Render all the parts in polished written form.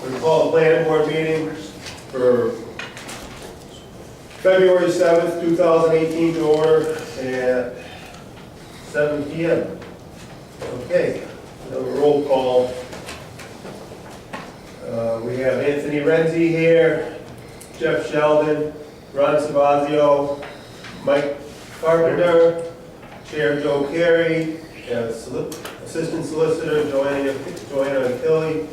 We call the planning board meeting for February 7th, 2018 to order at 7 p.m. Okay, we have a roll call. We have Anthony Renzi here, Jeff Sheldon, Ron Savazio, Mike Carpenter, Chair Joe Carey, Assistant Solicitor Joanna Achille,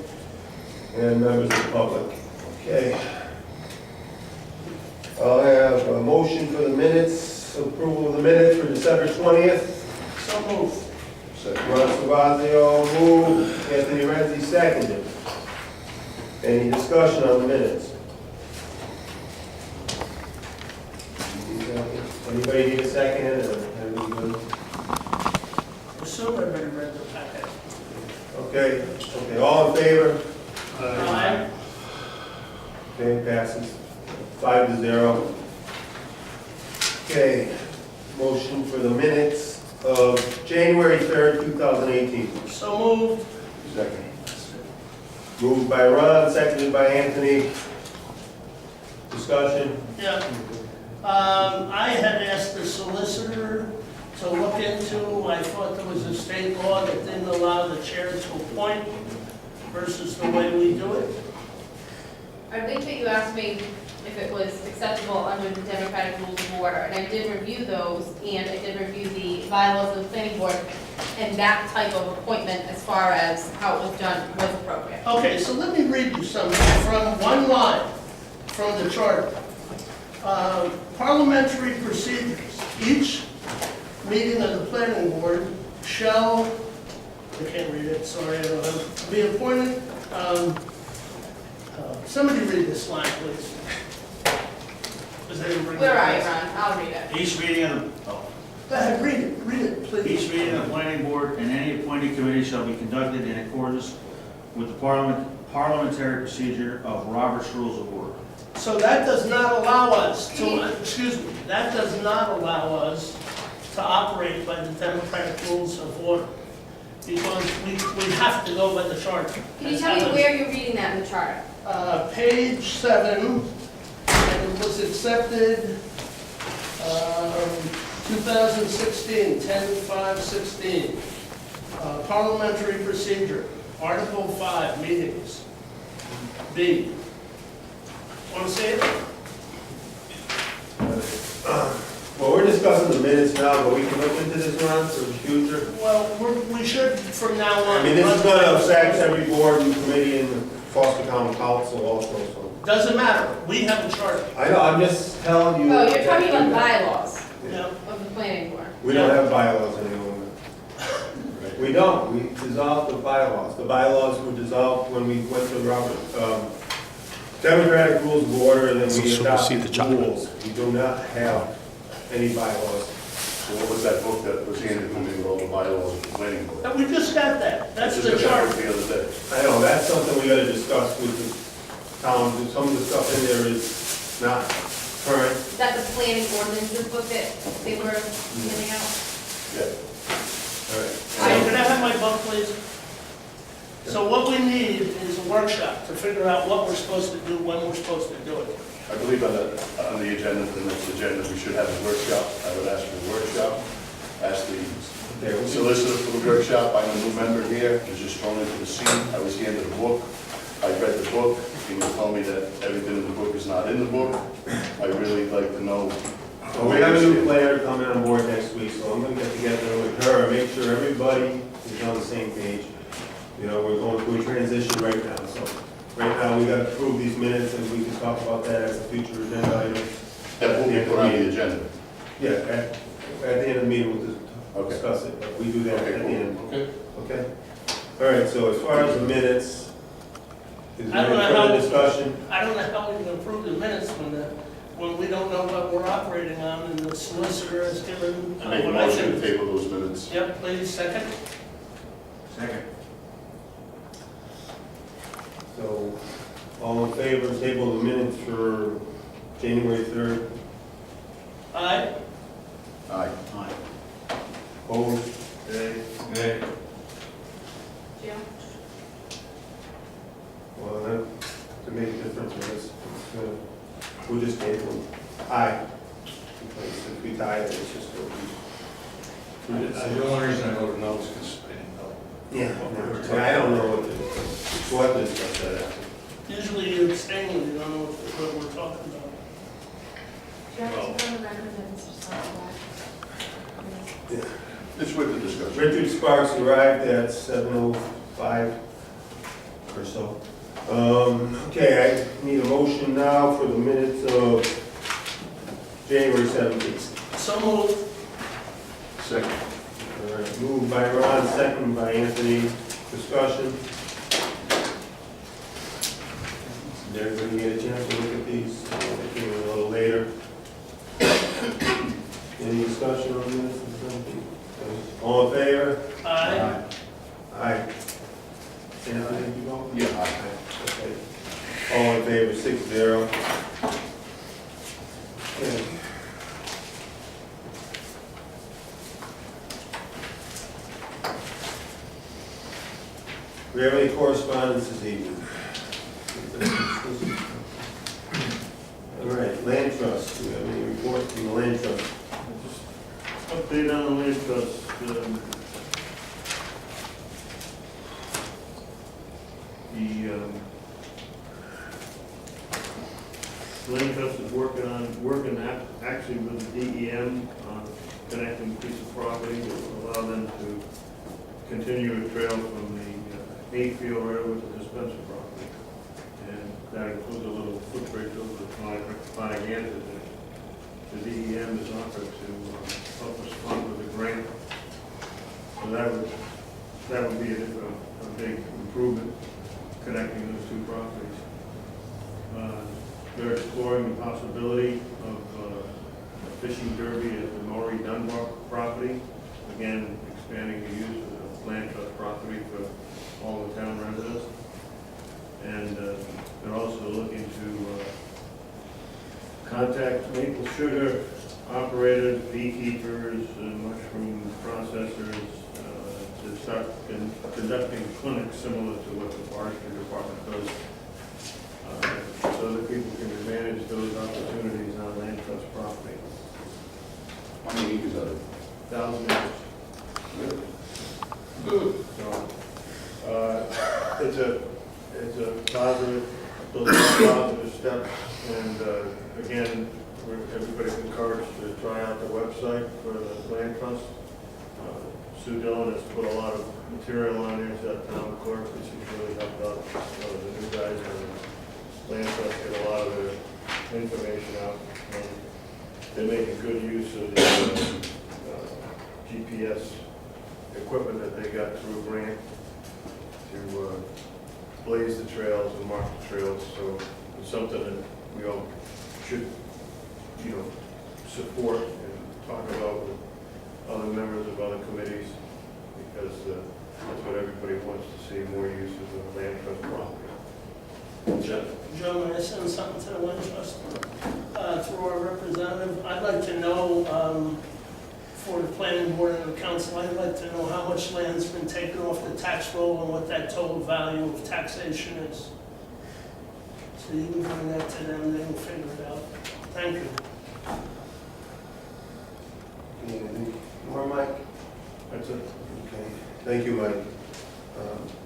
and members of the public. Okay. I'll have a motion for the minutes, approval of the minutes for December 20th. So moved. Ron Savazio moved, Anthony Renzi seconded. Any discussion on the minutes? Anybody need a second, or everybody good? Assume everybody read the packet. Okay, all in favor? Aye. Okay, passes 5-0. Okay, motion for the minutes of January 3rd, 2018. So moved. Second. Moved by Ron, seconded by Anthony. Discussion? Yeah. I had asked the solicitor to look into, I thought there was a state law that didn't allow the chair to appoint versus the way we do it. I think that you asked me if it was acceptable under the Democratic Rules of Order, and I did review those, and I did review the bylaws of the planning board, and that type of appointment, as far as how it was done, was appropriate. Okay, so let me read you something from one line from the charter. Parliamentary procedures. Each meeting of the planning board shall, I can't read it, sorry, I don't have, be appointed. Somebody read this line, please. Does anyone bring Where it? are you, Ron? I'll read it. Each meeting of Go ahead, read it, please. each meeting of the planning board and any appointed committee shall be conducted in accordance with the parliamentary procedure of Robert's Rules of Order. So that does not allow us to, excuse me, that does not allow us to operate by the Democratic Rules of Order. Because we have to go by the charter. Can you tell me where you're reading that in the charter? Page 7, and it was accepted 2016, 10/5/16. Parliamentary procedure, Article 5, meetings. B. Want to say it? Well, we're discussing the minutes now, but we can look into this one for the future. Well, we should from now on. I mean, this is going to affect every board and committee in the Foster County Council also, so. Doesn't matter, we have a charter. I know, I'm just telling you. Oh, you're talking about bylaws Yeah. of the planning board. We don't have bylaws anymore. We don't, we dissolved the bylaws. The bylaws were dissolved when we went to Robert, Democratic Rules of Order, and then we adopted rules. We do not have any bylaws. So what was that book that was handed to me with all the bylaws of the planning board? And we just got that, that's Just the got that charter. book the other day. I know, that's something we gotta discuss with the town. Some of the stuff in there is not current. Is that the planning ordinances book that they were handing out? Yeah. All right. Can I have my book, please? So what we need is a workshop to figure out what we're supposed to do, when we're supposed to do it. I believe on the agenda, the next agenda, we should have a workshop. I would ask for a workshop. Ask the There we go. solicitor for the workshop. I'm a new member here, was just thrown into the scene. I was handed a book. I read the book. He told me that everything in the book is not in the book. I really like to know. Well, we have a new player coming on board next week, so I'm gonna get together with her, and make sure everybody is on the same page. You know, we're going through a transition right now, so right now we gotta approve these minutes, and we can talk about that as a future agenda item. That will be put on the agenda. Yeah, at the end of the meeting, we'll just Okay. discuss it, but we do that Okay, at the end, cool. Okay. okay? All right, so as far as the minutes, is I there don't any know further how- discussion? I don't know how we can approve the minutes when we don't know what we're operating on and the solicitor has given. I make a motion to table those minutes. Yep, please, second. Second. So, all in favor, table the minutes for January 3rd, Aye. Aye. Aye. opposed? Jim? Well, then, We'll just table them. Aye. Because if we tie it, it's just going to be. The only reason I voted no is because I didn't know. Yeah, I don't know what this stuff said after. Usually you abstain when you don't know what we're talking about. Do you have to go on the record that Mr. Sparks It's with the discussion. Richard Sparks arrived at 7:05 or so. Okay, I need a motion now for the minutes of January 17th. So moved. Second. All right, moved by Ron, second by Anthony. Discussion. Did everybody get a chance to look at these? They came in a little later. Any discussion on this? All in favor? Aye. Aye. Anthony, did you vote? Yeah. Okay. All in favor, 6-0. Okay. Do we have any correspondence this evening? All right, land trust, do we have any reports from the land trust? Update on the land trust. The land trust is working actually with the DEM on connecting a piece of property that will allow them to continue a trail from the Hayfield right over to the Spencer property. And that includes a little footbridge over the Flag the DEM is offered to help us fund with a grant. So that would be a big improvement, connecting those two properties. They're exploring the possibility of a fishing derby at the Maury Dunbar property. Again, expanding the use of the land trust property for all the town residents. And they're also looking to contact maple sugar operators, beekeepers, mushroom processors, to start conducting clinics similar to what the forestry department does, so that people can manage those opportunities on land trust property. How many acres are there? 1,000 acres. Good. So, it's a positive step, and again, everybody's encouraged to try out the website for the land trust. Sue Dillon has put a lot of material on there, she's our town clerk, and she's really helped out the new guys on the land trust, get a lot of their information out. And they're making good use of the GPS equipment that they got through a grant to blaze the trails and mark the trails, so it's something that we all should, support and talk about with other members of other committees, because that's what everybody wants to see, more use of the land trust property. Joe, may I send something to the land trust through our representative? I'd like to know, for the planning board and the council, I'd like to know how much land's been taken off the tax roll and what that total value of taxation is. So you can bring that to them, they can figure it out. Thank you. Anything more, Mike? That's it. Okay, thank you, Mike.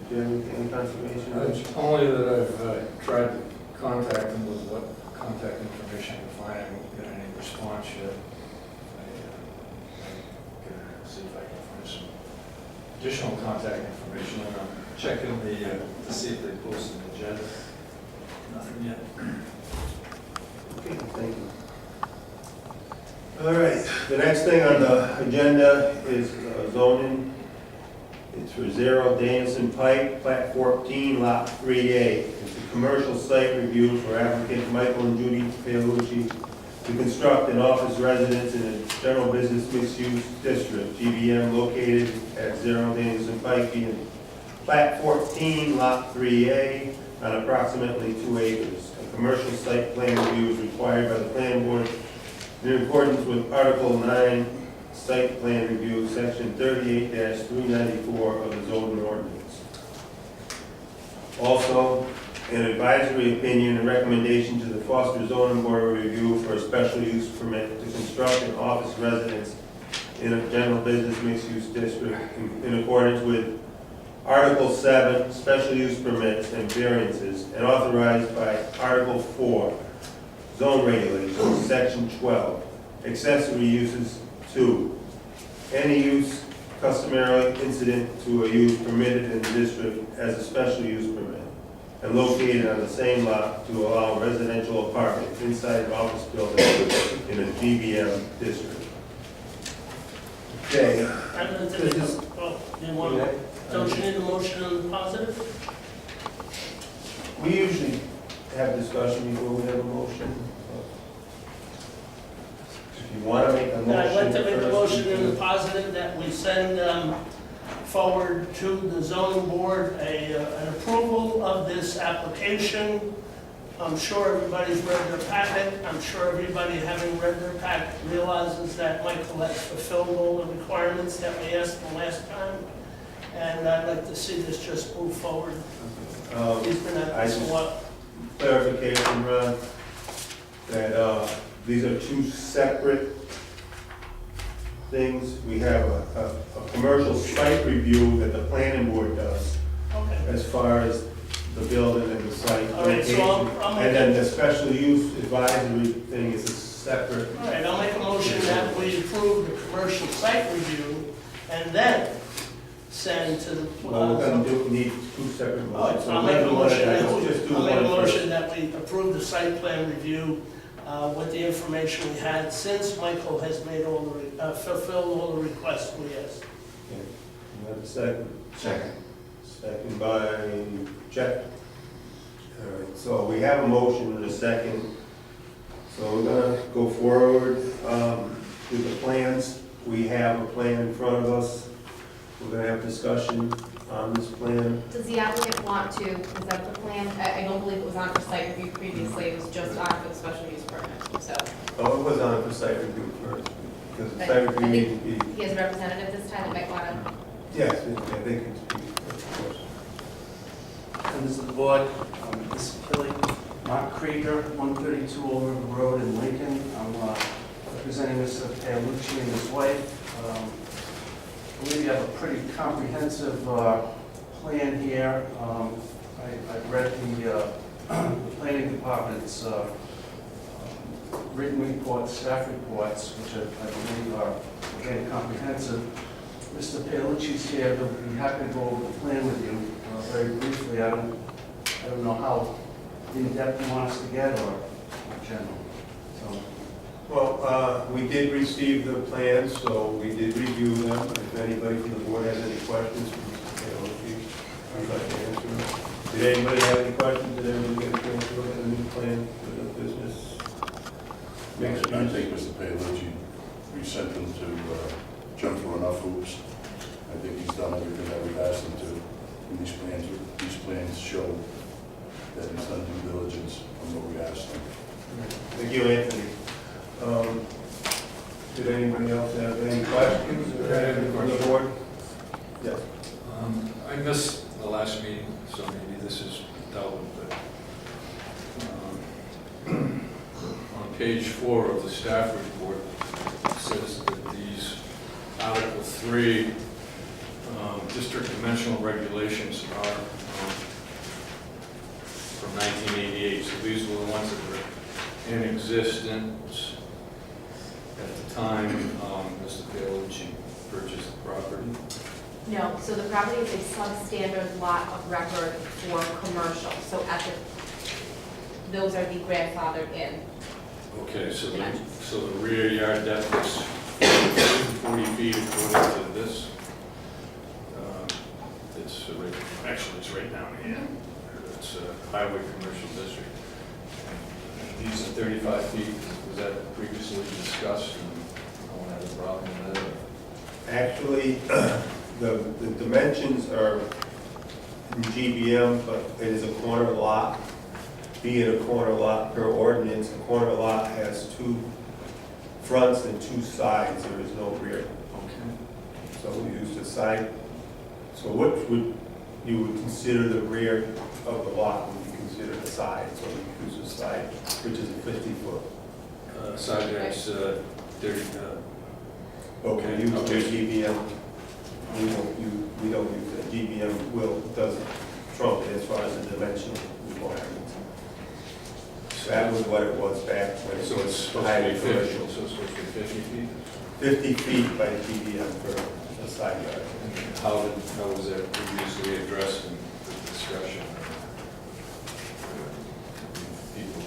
Do you have any conservation? It's only that I've tried to contact them with what contact information I can find. I haven't got any response yet. I can see if I can find some additional contact information, and I'm checking to see if they posted an agenda. Nothing yet. Okay, thank you. All right, the next thing on the agenda is zoning. It's for 0 Danielson Pike, plat 14, lot 3A. It's a commercial site review for applicant Michael and Judy Paolucci to construct an office residence in a general business mixed-use district, GBM, located at 0 Danielson Pike, being plat 14, lot 3A, on approximately 2 acres. A commercial site plan review is required by the planning board in accordance with Article 9, Site Plan Review, Section 38-394 of the zoning ordinance. Also, an advisory opinion and recommendation to the Foster zoning board of review for a special use permit to construct an office residence in a general business mixed-use district in accordance with Article 7, special use permits and variances, and authorized by Article 4, zone regulations, Section 12, accessory uses 2, any use customarily incident to a use permitted in the district as a special use permit, and located on the same lot to allow residential apartment inside an office building in a GBM district. Okay. Don't you need a motion on the positive? We usually have discussion before we have a motion. If you want to make a motion. I'd like to make a first, motion you in the can. positive that we send forward to the zoning board an approval of this application. I'm sure everybody's read their packet. I'm sure everybody, having read their packet, realizes that Michael has fulfilled all the requirements that we asked the last time. And I'd like to see this just move forward. He's been at I this a just- while. Clarification, Ron, that these are two separate things. We have a commercial site review that the planning board does Okay. as far as the building and the site All right, so location. I'll make And then the special use advisory thing is a separate. All right, I'll make a motion that we approve the commercial site review and then send to the. Well, we're gonna need two separate All right, motions. so I'll make a motion, Just do I'll make a one first. motion that we approve the site plan review with the information we had since Michael has made all the, fulfilled all the requests we asked. Okay. You have a second? Second. Second by Chet. All right, so we have a motion and a second. So we're gonna go forward with the plans. We have a plan in front of us. We're gonna have discussion on this plan. Does the applicant want to present the plan? I don't believe it was on for site review previously, it was just on for the special use permit, so. Oh, it was on for site review first, because the But site I review needs to think be, he has a representative this time that might want to. yes, I think it's, of course. Members of the board, this is Billy, Mark Krieger, 132 Old River Road in Lincoln. I'm representing Mr. Paolucci and his wife. I believe you have a pretty comprehensive plan here. I've read the planning department's written reports, staff reports, which I believe are again comprehensive. Mr. Paolucci's here, he'll be happy to go over the plan with you very briefly. I don't know how in-depth you want us to get or general. So, Well, we did receive the plans, so we did review them. If anybody from the board has any questions, I'd like to answer them. Did anybody have any questions? Did everybody get a chance to look at the new plan for the business? I think Mr. Paolucci, we sent him to jump through enough hoops. I think he's done everything that we've asked him to. And these plans show that he's done due diligence on what we asked him. Thank you, Anthony. Did anybody else have any questions from the board? Yes. I missed the last meeting, so maybe this is dealt with, but on page 4 of the staff report, it says that these Article 3 district dimensional regulations are from 1988, so these were the ones that were in existence at the time Mr. Paolucci purchased the property. No, so the property is a substandard lot of record for commercial, so those are the grandfathered in. Okay, so Dimensions. so the rear yard depth is 40 feet according to this. Actually, it's right down here. It's a highway commercial district. And these are 35 feet. Was that previously discussed? And no one had a problem with that? Actually, the dimensions are in GBM, but it is a corner lot. Being a corner lot per ordinance, a corner lot has 2 fronts and 2 sides. There is no rear. Okay. So we use the side. So what would you would consider the rear of the lot? Would you consider side, so he uses side, which is a 50-foot. Side yard's 30, Okay, Okay, use the okay. GBM, we don't use it, GBM doesn't trump it as far as the dimensional requirements. That was what it was back when it so it's was supposed to highly be 50, commercial. so it's supposed to be 50 feet? 50 feet by GBM for a side yard. How was that previously addressed in the discussion? People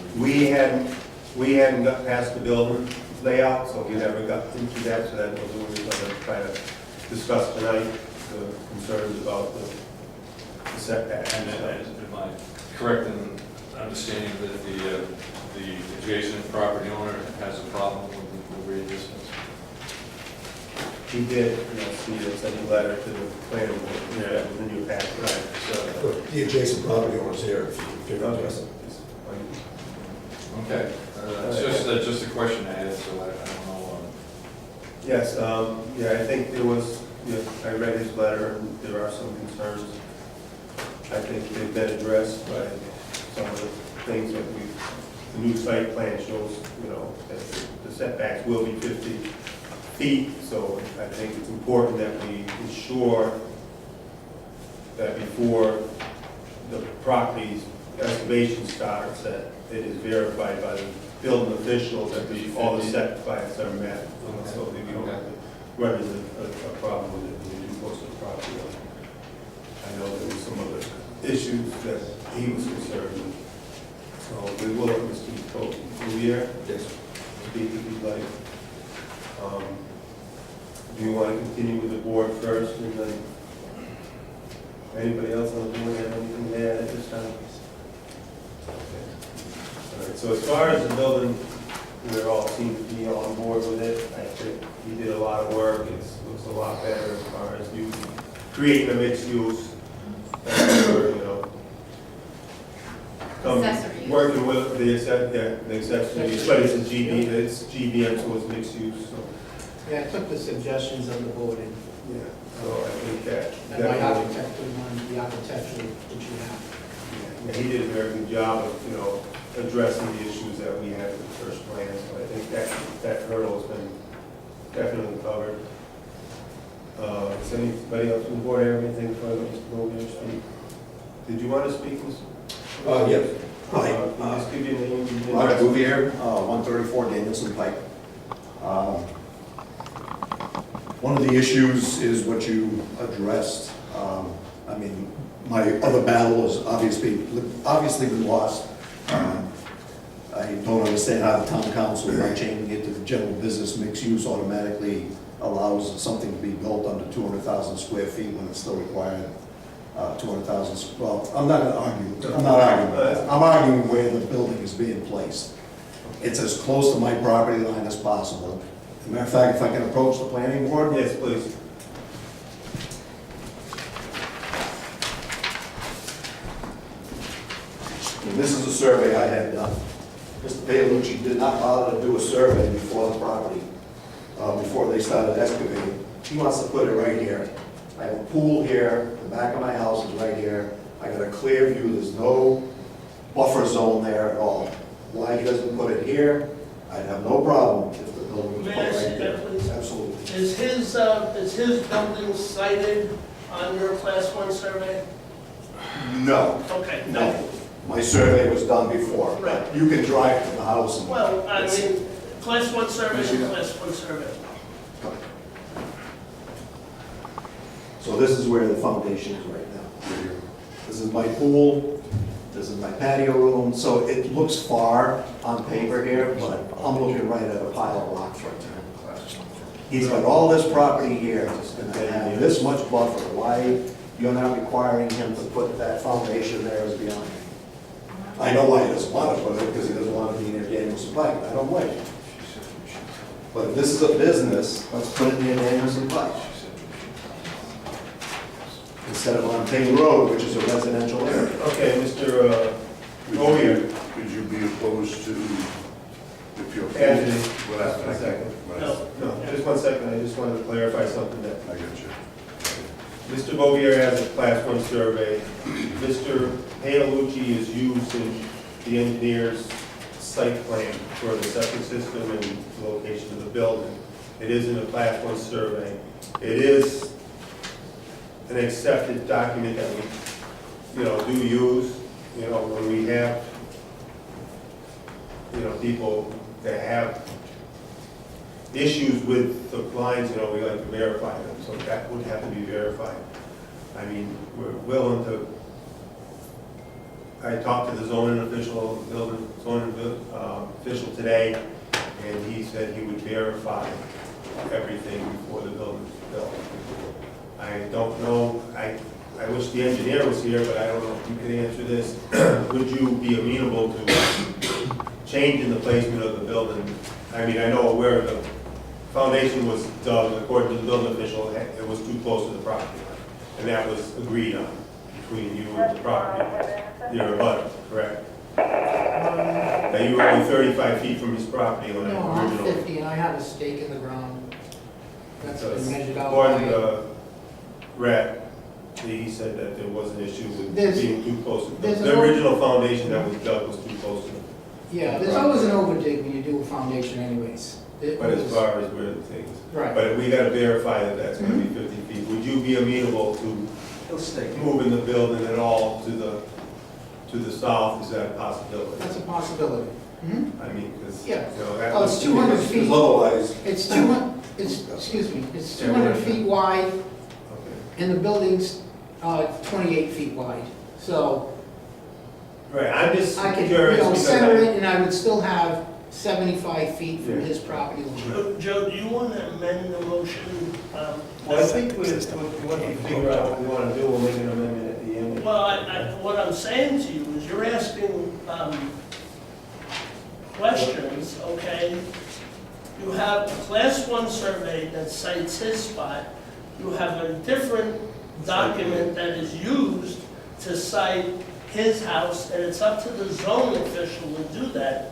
We hadn't got past the building layout, so we never got into that, so that was what we were gonna try to discuss tonight, the concerns about the setback. And am I correct in understanding that the adjacent property owner has a problem with the radius? He did, yes, he had sent a letter to the planning board, that was in your packet. Right, so, The adjacent property owner's here, if you're interested. okay, it's just a question I had, so I don't know. Yes, yeah, I think there was, I read his letter, and there are some concerns. I think they've been addressed by some of the things that the new site plan shows, that the setbacks will be 50 feet, so I think it's important that we ensure that before the property's excavation starts, that it is verified by the building official that all the setbacks are met, so that we don't have to run into a problem with it when we do most of the property. I know there was some other issues that he was concerned with. So we will, Mr. Bouvier, speak if you'd like. Do you want to continue with the board first, and then anybody else on the board have anything to add at this time? Okay. All right, so as far as the building, we all seem to be on board with it. I think he did a lot of work. It looks a lot better as far as you creating a mixed use. Accessory use. Working with the accessory use, but it's GBM, so it's mixed use, so. Yeah, I took the suggestions of the board and Yeah, so I think that. and my architect would want the architecture that you have. Yeah, he did a very good job of, addressing the issues that we had with the first plan, so I think that hurdle has been definitely covered. Does anybody else on the board have anything further, Mr. Bouvier, speak? Did you want to speak, Mr.? Yes. Can you just give your name? and your Robert address? Bouvier, 134 Danielson Pike. One of the issues is what you addressed. I mean, my other battle has obviously been lost. I don't understand how the town council, by changing it to the general business mixed use, automatically allows something to be built under 200,000 square feet when it's still required 200,000. Well, I'm not going to argue. I'm not arguing with that. I'm arguing where the building is being placed. It's as close to my property line as possible. As a matter of fact, if I can approach the planning board. Yes, please. And this is a survey I had done. Mr. Paolucci did not bother to do a survey before the property, before they started excavating. He wants to put it right here. I have a pool here, the back of my house is right here. I got a clear view, there's no buffer zone there at all. Why he doesn't put it here, I'd have no problem if the building was put May I right see that, there. please? Absolutely. Is his building cited on your class 1 survey? No, Okay. no. My survey was done before. Right. You can drive to the house and. Well, I it's- mean, class 1 survey is a class 1 survey. So this is where the foundation is right now. This is my pool, this is my patio room, so it looks far on paper here, but I'm looking right at a pile of rocks right there. He's got all this property here, and I have this much buffer. Why you're not requiring him to put that foundation there is beyond me. I know why he doesn't want to put it, because he doesn't want to be near Danielson Pike. I don't blame him. But if this is a business, let's put it near Danielson Pike, instead of on Payne Road, which is a residential area. Okay, Mr. Bouvier. Could you be opposed to, if you're. Anthony, Without- one second. Right. No, just 1 second, I just wanted to clarify something that I get you. Mr. Bouvier has a class 1 survey. Mr. Paolucci is using the engineer's site plan for the septic system and location of the building. It isn't a class 1 survey. It is an accepted document that we, do use, when we have, people that have issues with the lines, we like to verify them, so that would have to be verified. I mean, we're willing to, I talked to the zoning official, official today, and he said he would verify everything before the building is built. I don't know, I wish the engineer was here, but I don't know if you could answer this. Would you be amenable to changing the placement of the building? I mean, I know where the foundation was dug, according to the building official, it was too close to the property line. And that was agreed on between you and the property, your abutter, correct? That you were only 35 feet from his property line. No, I'm originally. 50 and I have a stake in the ground. That's been Because measured out according by, to Rat, he said that there was an issue with There's- being too close. there's The an original foundation that was dug was too close to. yeah, there's always an overdig when you do a foundation anyways. It But as was- far as where the things, Right. but we gotta verify that that's gonna be 50 feet. Would you be amenable to He'll stay. moving the building at all to the south? Is that a possibility? That's a possibility. Mhm. I mean, because, Yeah. that Oh, was. it's 200 feet. Because otherwise, It's 200, excuse me, it's 200 feet wide Okay. and the building's 28 feet wide. So Right, I'm just I could, curious because center it and I would still have 75 feet from Yeah. his property line. Joe, do you want to amend the motion? Well, I think what we figure out what we want to do, we'll make an amendment at the end. Well, what I'm saying to you is you're asking questions, okay? You have a class 1 survey that cites his spot. You have a different document that is used to cite his house, and it's up to the zoning official to do that.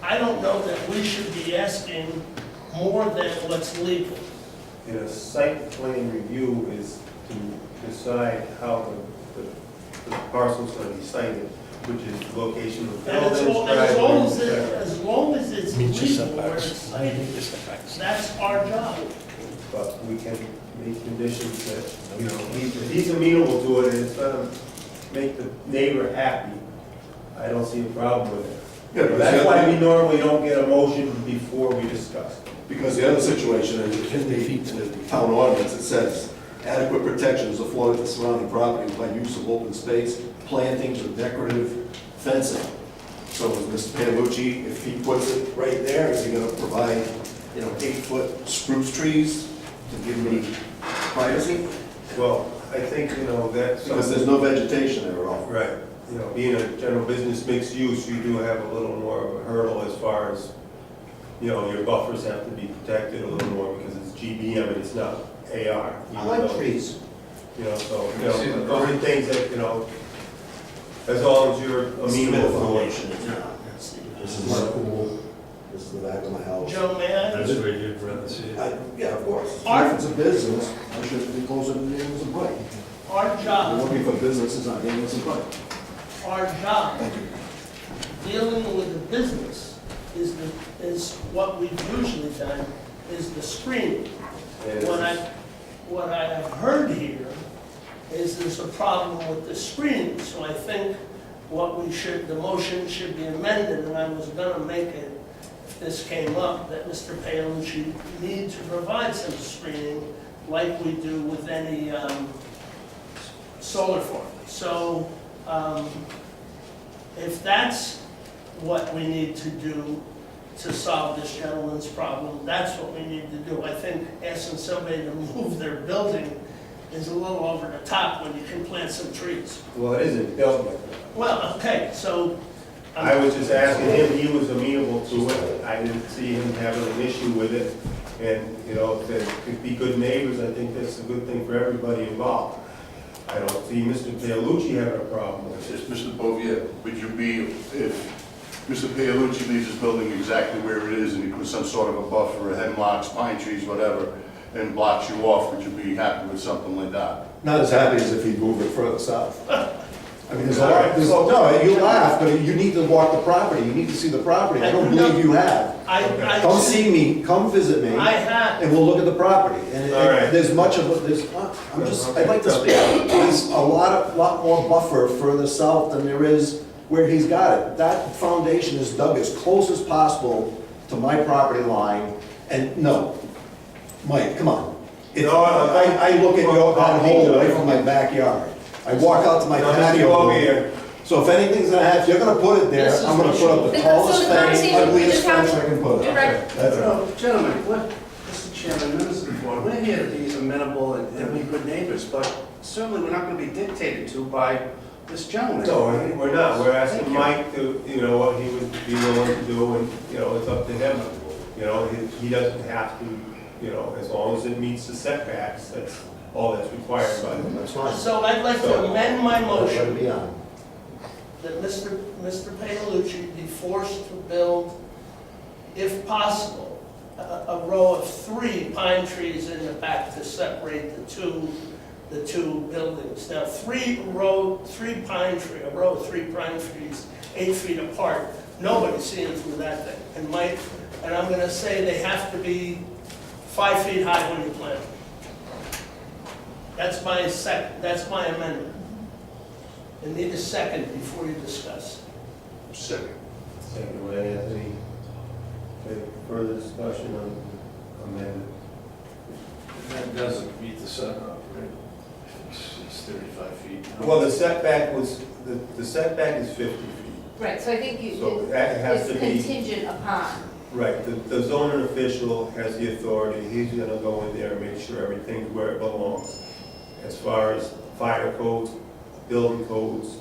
I don't know that we should be asking more than what's legal. In a site plan review is to decide how the parcel's going to be sited, which is location of And as buildings, long driveways, as, etc. as long as it's legal, where it's cited, that's our job. But we can make conditions that, if he's amenable to it and it's going to make the neighbor happy, I don't see a problem with it. Yeah, because That's the why other- we normally don't get a motion before we discuss. because the other situation is in the town ordinance, it says adequate protection is afforded to surrounding property by use of open space, plantings, or decorative fencing. So is Mr. Paolucci, if he puts it right there, is he gonna provide, 8-foot spruce trees to give me privacy? Well, I think, that's. Because there's no vegetation there at all. Right, being a general business mixed use, you do have a little more of a hurdle as far as, your buffers have to be protected a little more because it's GBM and it's not AR. I like trees. So, those are things that, as long as you're amenable to it. This is my pool, this is the back of my house. Joe, may I? That's where you'd rather see it. Yeah, of course. Art- If it's a business, I should be closer to the neighbors and bike. Our I'm job, looking for businesses on neighbors and bike. our job, dealing with the business is what we've usually done, is the screening. And What I have heard here is there's a problem with the screening, so I think the motion should be amended, and I was gonna make it, if this came up, that Mr. Paolucci need to provide some screening like we do with any solar farm. So, if that's what we need to do to solve this gentleman's problem, that's what we need to do. I think asking somebody to move their building is a little over the top when you can plant some trees. Well, it isn't built yet. Well, okay, so. I was just asking him, he was amenable to it. I didn't see him having an issue with it. And, if they could be good neighbors, I think that's a good thing for everybody involved. I don't see Mr. Paolucci having a problem with it. Mr. Bouvier, would you be, if Mr. Paolucci leaves his building exactly where it is and he puts some sort of a buffer, hemlocks, pine trees, whatever, and blocks you off, would you be happy with something like that? Not as happy as if he'd move it further south. I mean, there's a lot, no, you laugh, but you need to walk the property, you need to see the property. I don't believe you have. Come see me, come visit me, I have. and we'll look at the property. And All right. there's much of, I'd like to speak. There's a lot more buffer further south than there is where he's got it. That foundation is dug as close as possible to my property line, and no, Mike, come on. No, I look at that hole right from my backyard. I walk out to my No, Mr. patio. Bovee, So if anything's gonna happen, if you're gonna put it there, This is I'm gonna put up the So tallest the fence, conversation we ugliest just had- fence I can put up. Direct- That's it. So, gentlemen, Mr. Chairman, members of the board, we're here to be amenable and be good neighbors, but certainly we're not gonna be dictated to by this gentleman. No, we're not. We're Thank asking you. Mike to, you know, what he would be willing to do, and, you know, it's up to him. You know, he doesn't have to, you know, as long as it meets the setbacks, that's all that's required by the. That's fine. So I'd like to amend my Let it motion be on. that Mr. Paolucci be forced to build, if possible, a row of 3 pine trees in the back to separate the two buildings. Now, a row of 3 pine trees, 8 feet apart, nobody's seeing through that thing. And I'm gonna say they have to be 5 feet high when you plant them. That's my amendment. And need a second before you discuss. Second. Second, by Anthony. Okay, further discussion on amendment? That doesn't meet the setback, right? It's 35 feet. Well, the setback was, the setback is 50 feet. Right, so I think So that has it's to be, contingent upon. right, the zoning official has the authority, he's gonna go in there and make sure everything's where it belongs. As far as fire codes, building codes,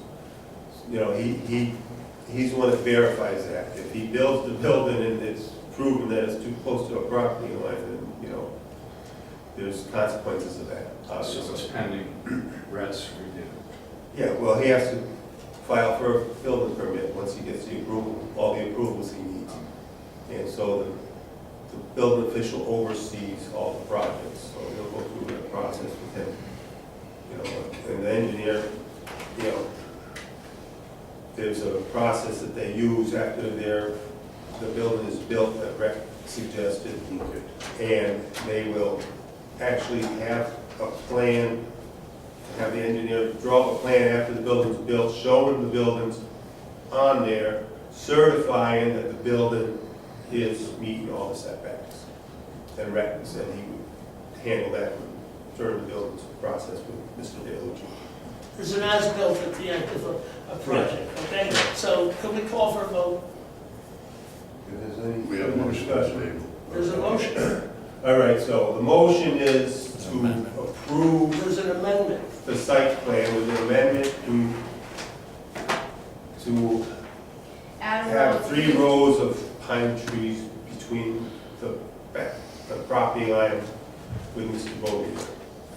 you know, he's the one that verifies that. If he builds the building and it's proven that it's too close to a property line, then, you know, there's consequences of that, So obviously. it's pending rest review. Yeah, well, he has to file for a building permit once he gets the approval, all the approvals he needs. And so the building official oversees all the projects, so he'll go through that process with him. You know, and the engineer, you know, there's a process that they use after the building is built that Rick suggested. And they will actually have a plan, have the engineer draw a plan after the building's built, showing the buildings on there, certifying that the building is meeting all the setbacks. And Rick said he would handle that during the building's process with Mr. Paolucci. There's an as-built at the end of a project, okay? So can we call for a vote? If there's any We have a motion on the table. There's a motion. All right, so the motion is to approve There's an amendment. the site plan with an amendment to Add a row have of 3 rows of pine trees between the property line with Mr. Bovee.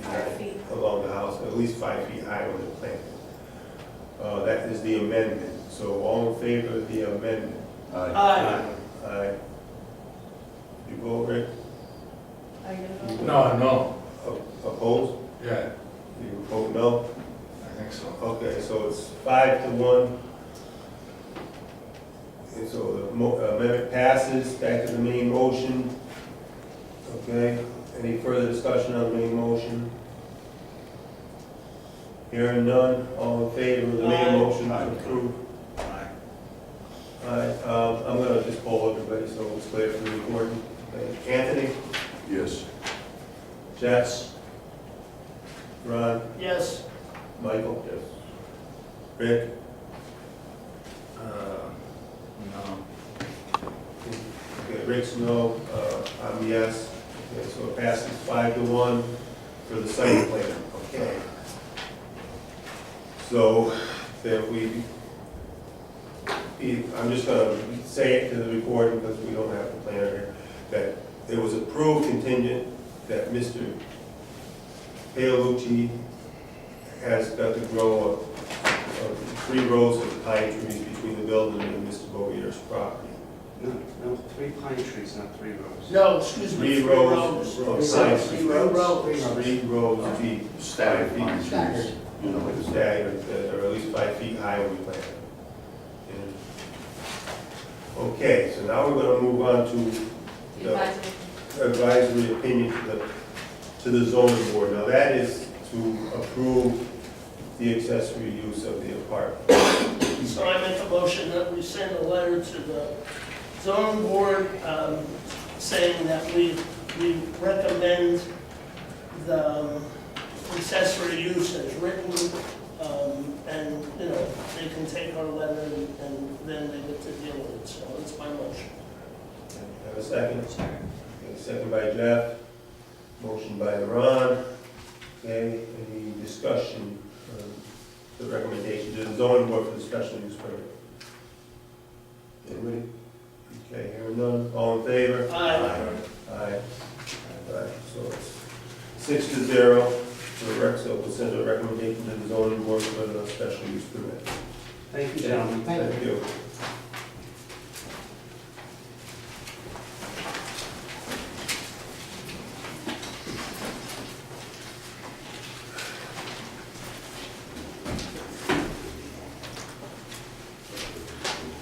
5 feet. Along the house, at least 5 feet high when they're planted. That is the amendment. So all in favor of the amendment? Aye. Aye. Aye. You vote, Rick? Are you gonna vote? No, no. Opposed? Yeah, You vote no? I think so. Okay, so it's 5-1. And so the amendment passes, back to the main motion. Okay, any further discussion on the main motion? Hearing none, all in favor of the main Aye. motion to Aye. approve? Aye. Aye, I'm gonna just poll everybody so it's clear for the recording. Okay. Anthony? Yes. Jess? Ron? Yes. Michael? Yes. Rick? No. Okay, Rick's no, I'm yes. Okay, so it passes 5-1 for the site plan, okay. So, then I'm just gonna say it to the recording because we don't have the planner here, that it was approved contingent that Mr. Paolucci has got to grow 3 rows of pine trees between the building and Mr. Bovier's property. No, 3 pine trees, not 3 rows. No, excuse me. 3 rows of pine trees. 3 rows. 3 rows deep. Staggered pine trees. Staggered. You know, it's staggered, that are at least 5 feet high when we plant them. Okay, so now we're gonna move on to the advisory opinion to the zoning board. Now that is to approve the accessory use of the apartment. So I make a motion that we send a letter to the zoning board saying that we recommend the accessory use as written, and, you know, they can take our letter and then they get to deal with it. So that's my motion. Have a second? Second by Jeff. Motion by Ron. Okay, any discussion on the recommendation to the zoning board for the special use permit? Anybody? Okay, hearing none, all in favor? Aye. Aye. Aye, so it's 6-0 for the rec, so we'll send a recommendation to the zoning board for the special use permit. Thank you, gentlemen. Thank you.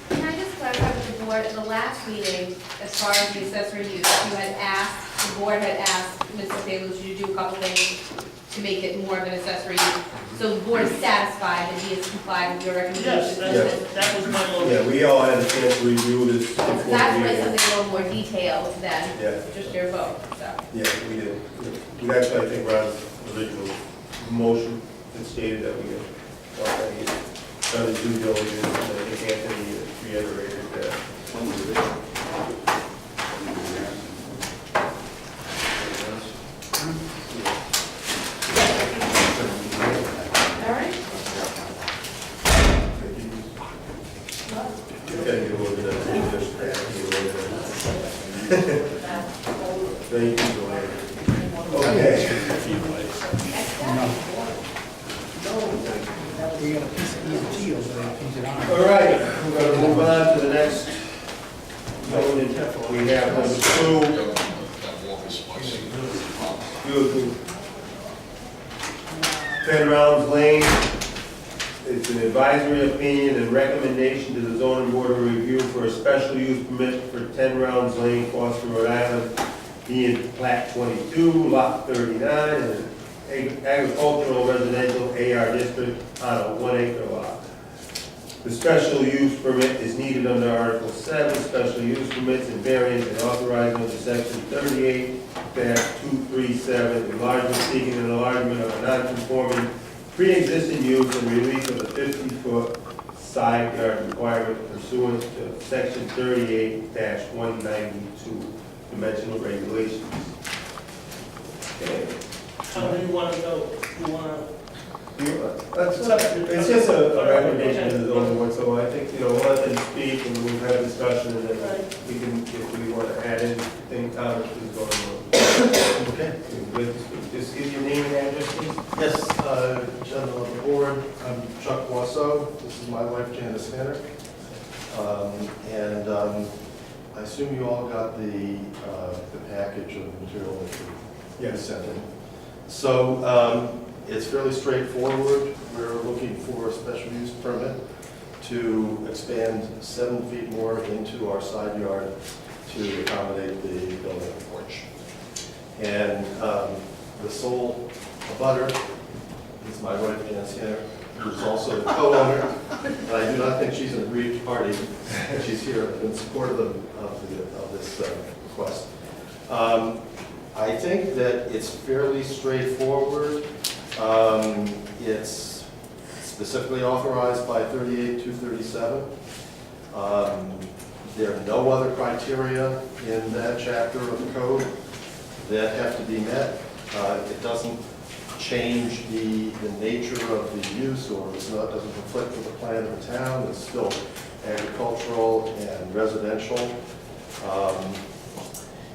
Can I just clarify with the board, at the last meeting, as far as the accessory use, you had asked, the board had asked Mr. Palucci to do a couple things to make it more of an accessory use. So the board is satisfied that he has complied with your Yes, recommendations? that was my motion. Yeah, we all had a chance to review this before the That's why meeting. something a little more detailed than Yeah. just your vote, so. Yeah, we did. We actually, I think, Ron's original motion that stated that we had already done the due diligence, and I think Anthony reiterated that. All right. You gotta get a little bit of English there, get a little bit of- Thank you, Joanne. Okay. We got a piece of EMT over there, piece it on. All right, we're gonna move on to the next zoning. We have number 2. 10 Rounds Lane. It's an advisory opinion and recommendation to the zoning board of review for a special use permit for 10 Rounds Lane, Foster, Rhode Island, being plat 22, lot 39, and an agricultural residential AR district on a 1-acre lot. The special use permit is needed under Article 7, special use permits and variance and authorized under Section 38-237, enlargement seeking an enlargement of a non-conforming pre-existing use and relief of the 50-foot side yard requirement pursuant to Section 38-192 dimensional regulations. Okay. How do you want to go? You want to? It's just a recommendation to the zoning board, so I think, we'll let them speak and we'll have a discussion and then we can, if we want to add anything, comments to the zoning board. Okay. Just give your name and address, please. Yes, gentlemen of the board, I'm Chuck Wasso. This is my wife Janice Hanner. I assume you all got the package of material that you sent in. So it's fairly straightforward. We're looking for a special use permit to expand 7 feet more into our side yard to accommodate the building porch. And the sole abutter is my wife, Janice Hanner, who's also the co-owner. And I do not think she's an aggrieved party. She's here in support of this request. I think that it's fairly straightforward. It's specifically authorized by 38-237. There are no other criteria in that chapter of the code that have to be met. It doesn't change the nature of the use, or doesn't conflict with the plan of the town. It's still agricultural and residential.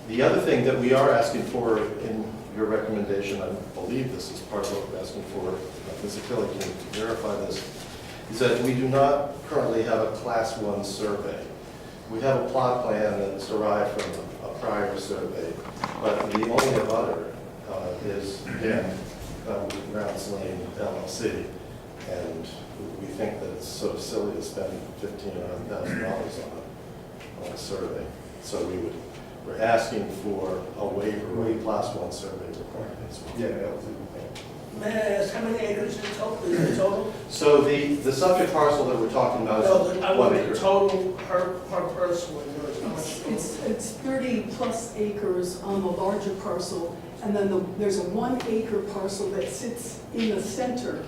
The other thing that we are asking for in your recommendation, I believe this is part of what we're asking for, Ms. Achille can verify this, is that we do not currently have a Class 1 survey. We have a plot plan that's derived from a prior survey, but the only abutter is, again, with Rounds Lane LLC. And we think that it's sort of silly to spend $15,000 on a survey. So we're asking for a waiver of Class 1 survey requirements. Yeah, that was it. May I ask, how many acres in total, is it total? So the subject parcel that we're talking about No, is I 1 want the acre. total, her personal, yours, how much total? It's 30-plus acres on the larger parcel, and then there's a 1 acre parcel that sits in the center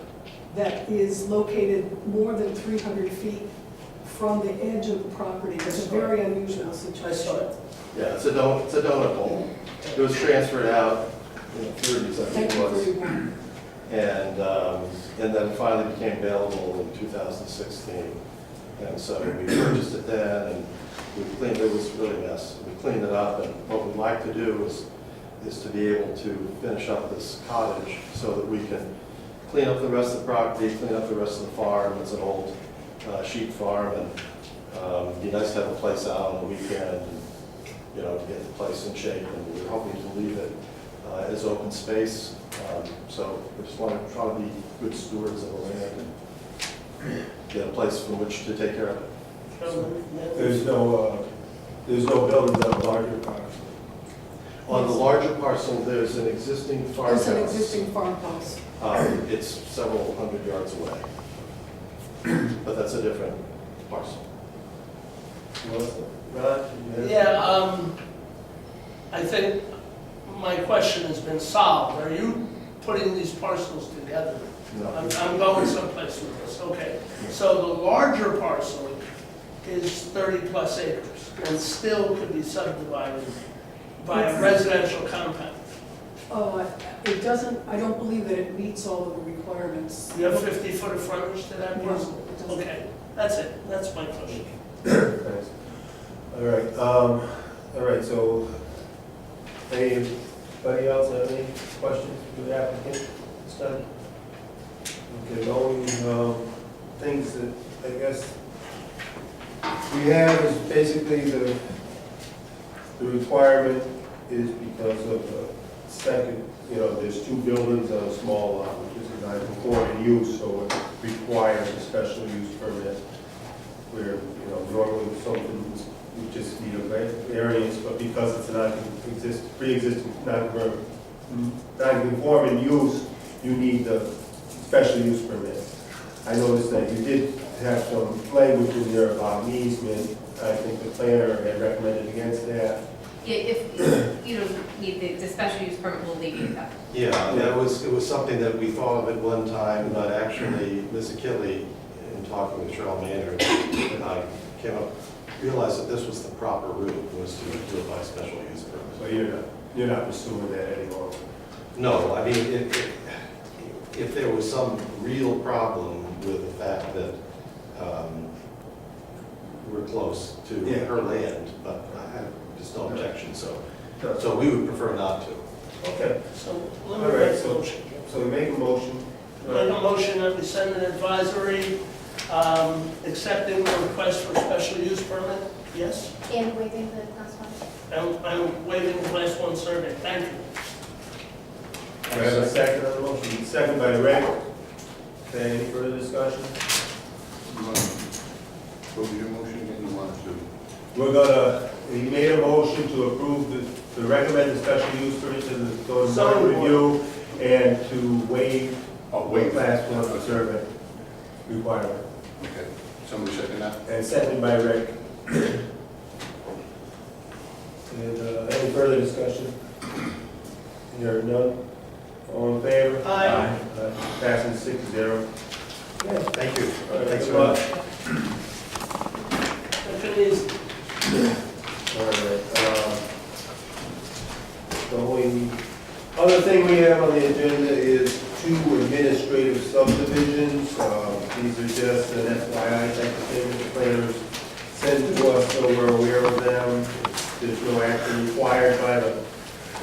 that is located more than 300 feet from the edge of the property. It's a very unusual I situation. saw it. Yeah, it's a donut hole. It was transferred out in the 30s, I think Thank it you was. for your one. And then finally became available in 2016. And so we purchased it then, and we cleaned, it was really a mess. We cleaned it up, and what we'd like to do is to be able to finish up this cottage so that we can clean up the rest of the property, clean up the rest of the farm. It's an old sheep farm, and it'd be nice to have a place out on the weekend, and, you know, to get the place in shape. And we're hoping to leave it as open space. So we just want to try to be good stewards of the land and get a place from which to take care of it. There's no buildings on the larger parcel. On the larger parcel, there's an existing farmhouse. There's an existing farmhouse. It's several hundred yards away. But that's a different parcel. Yeah, I think my question has been solved. Are you putting these parcels together? No. I'm going someplace with this, okay. So the larger parcel is 30-plus acres and still could be subdivided by a residential compound. It doesn't, I don't believe that it meets all of the requirements. You have 50 foot of frontage to that No, parcel? it doesn't. Okay, that's it, that's my question. Thanks. All right, so anybody else have any questions for the applicant this time? Okay, the only things that I guess we have is basically the requirement is because of the second, you know, there's 2 buildings on a small lot, which is a non-conforming use, so it requires a special use permit where, you know, normally something we just need a variance, but because it's a pre-existing non-conforming use, you need the special use permit. I noticed that you did have some language in there about an easement. I think the planner had recommended against that. Yeah, if you don't need the special use permit, we'll leave you that. Yeah, it was something that we thought of at one time, but actually, Ms. Achille, in talking with Cheryl Maynard, and I realized that this was the proper route, was to do it by special use permit. So you're not pursuing that any longer? No, I mean, if there was some real problem with the fact that we're close to her land, but I have just no objection, so we would prefer not to. Okay. So let me All right, make a motion. So we make a motion. Make a motion that we send an advisory accepting the request for special use permit, yes? And waiving the class 1. I'm waiving the class 1 survey, thank you. Do I have a second on the motion? Second by Rick. Okay, any further discussion? What was your motion again? You wanted to? We made a motion to approve the recommended special use permit to the zoning board Zoning board. review and to waive Wait. class 1 survey requirement. Okay. Somebody second that? And seconded by Rick. And any further discussion? Here, none? All in favor? Aye. Passing 6-0. Thank you. All right, Thanks good very luck. much. If it is, All right. The only other thing we have on the agenda is 2 administrative subdivisions. These are just an FYI type of thing that the planners send to us, so we're aware of them. There's no action required by the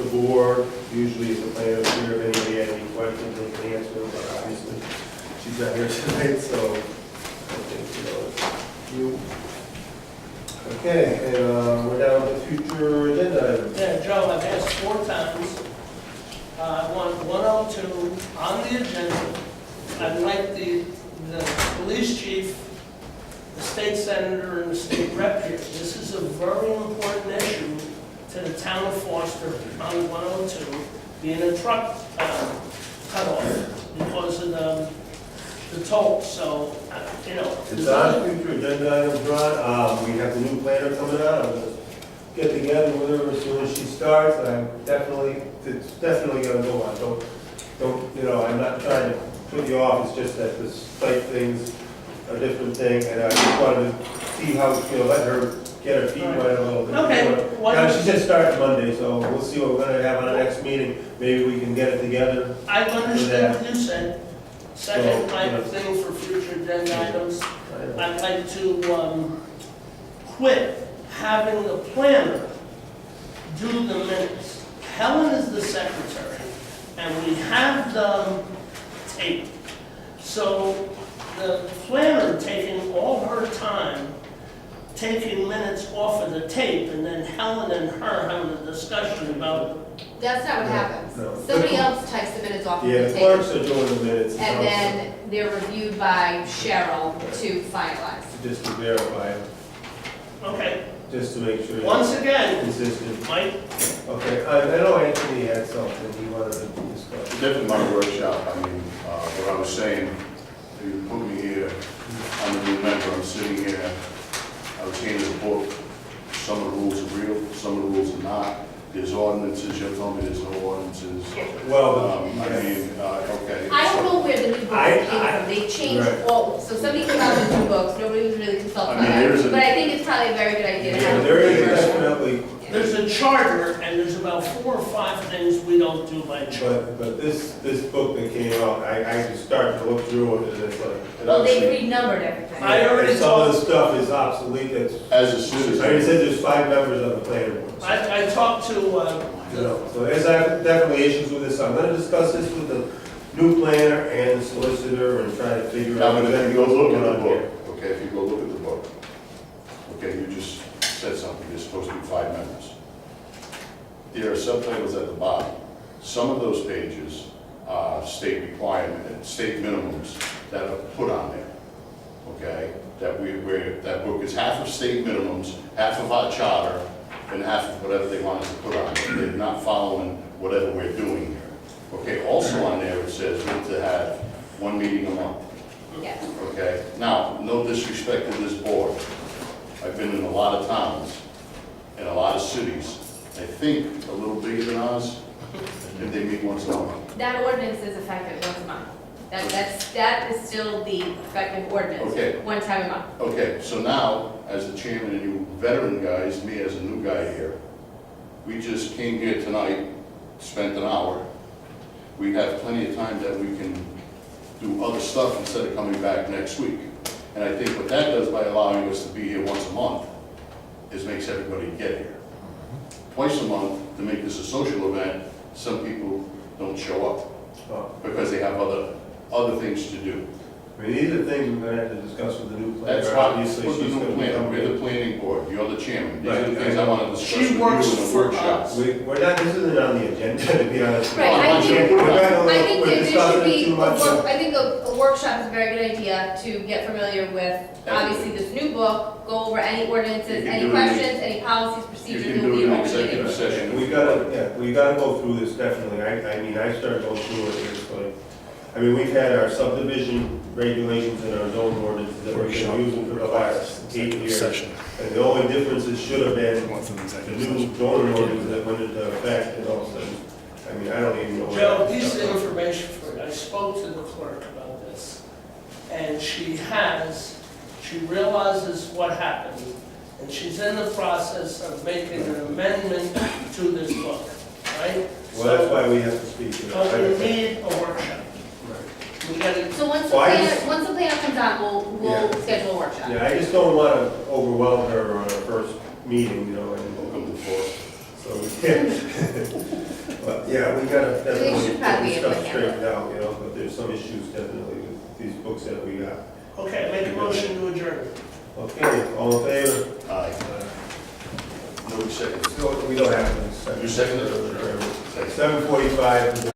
board. Usually if the planner's here, if anybody has any questions, they can answer them, but obviously she's not here tonight, so I think, you. Okay, and we're down to future agenda items. yeah, Joe, I've asked 4 times I want 102 on the agenda. I'd like the police chief, the state senator, and the state rep here. This is a very important issue to the town of Foster on 102, being a truck cutoff because of the toll. So, you know. It's on future agenda items, Ron. We have the new planner coming out. I'm gonna get together with her as soon as she starts. It's definitely gonna go on. Don't, you know, I'm not trying to put you off. It's just that the site thing's a different thing, and I just wanted to see how, you know, let her get her feet wet a little bit. Okay. Now, she just started Monday, so we'll see what we're gonna have on our next meeting. Maybe we can get it together. I understand what you said. Second, So, I have a yeah. thing for future agenda items. I'd like to quit having the planner do the minutes. Helen is the secretary, and we have the tape. So the planner taking all her time, taking minutes off of the tape, and then Helen and her having a discussion about, That's not what happens. no. Somebody else types the minutes off of Yeah, the the tape, clerks are doing the minutes. and then they're reviewed by Cheryl to finalize. Just to verify, it, okay, just to make sure. once it's again, consistent. Mike, Okay, I know Anthony had something he wanted to discuss. Definitely my workshop, I mean, what I was saying, you put me here, I'm a new member, I'm sitting here, I was handed a book, some of the rules are real, some of the rules are not. There's ordinances, you're telling me there's no ordinances. Well, I mean, okay. I don't know where the new books came from, they Right. changed all, so somebody came out with new books, nobody was really consulted I mean, on there's that. a- But I think it's probably a very good idea to yeah, have. there is a- definitely, there's a charter, and there's about 4 or 5 things we don't do by charter. but this book that came out, I just started to look through it, and it's like, It Well, they obviously, renumbered everything. I already some of the talked, stuff is obsolete, that's, as a I citizen. already said there's 5 members on the planning board. I talked to, You know, so there's definitely issues with this. I'm gonna discuss this with the new planner and the solicitor and try to figure Now, out. but if exactly you go what's look going at the on book, here. okay, if you go look at the book, okay, you just said something, there's supposed to be 5 members. There are subtitles at the bottom. Some of those pages are state requirement, state minimums that are put on there, okay? That book is half of state minimums, half of our charter, and half of whatever they want us to put on there. They're not following whatever we're doing here. Okay, also on there, it says we're to have 1 meeting a month. Yes. Okay, now, no disrespect to this board. I've been in a lot of towns, in a lot of cities, I think a little bigger than ours, and they meet once a month. That ordinance is effective once a month. That is still the effective ordinance. Okay. One time a month. Okay, so now, as the chairman and you veteran guys, me as a new guy here, we just came here tonight, spent an hour. We have plenty of time that we can do other stuff instead of coming back next week. And I think what that does by allowing us to be here once a month is makes everybody get here. Twice a month, to make this a social event, some people don't show up because they have other things to do. I mean, these are things we're gonna have to discuss with the new planner. That's why, Obviously, what's the she's new gonna be plan? coming We're the in. planning board, you're the chairman. These are the Right. things I want to discuss She with you in works the for workshop. us. We're not, this isn't on the agenda, to be honest. Right, I think, We're I gonna- think we're there should discussing be, too much. I think a workshop is a very good idea to get familiar with, obviously, this new book, go over any ordinances, You can any do it in- questions, any policies, You procedures, can it will do be it in a executive meeting. session. We gotta go through this definitely. I mean, I started going through it, it's like, I mean, we've had our subdivision regulations and our zone ordinances that we've been using for the last 8 years. And the only differences should have been the new zoning ordinance that went into effect and all of a sudden, I mean, I don't even know. where Joe, that piece stuff of is. information for you. I spoke to the clerk about this, and she realizes what happened, and she's in the process of making an amendment to this book, right? Well, that's why we have to speak to So we it. need a workshop. We gotta, So once the Well, I planner, just- once the planner comes on, we'll Yeah. schedule a workshop. Yeah, I just don't want to overwhelm her on her first meeting, you know, and Welcome to Florida. so we can't. But, yeah, we gotta definitely should get probably this be able stuff to handle it. straightened out, you know, but there's some issues definitely with these books that we got. okay, make a motion to adjourn. Okay, all in favor? Aye. No second. We don't have to. You seconded it? Second. 7:45.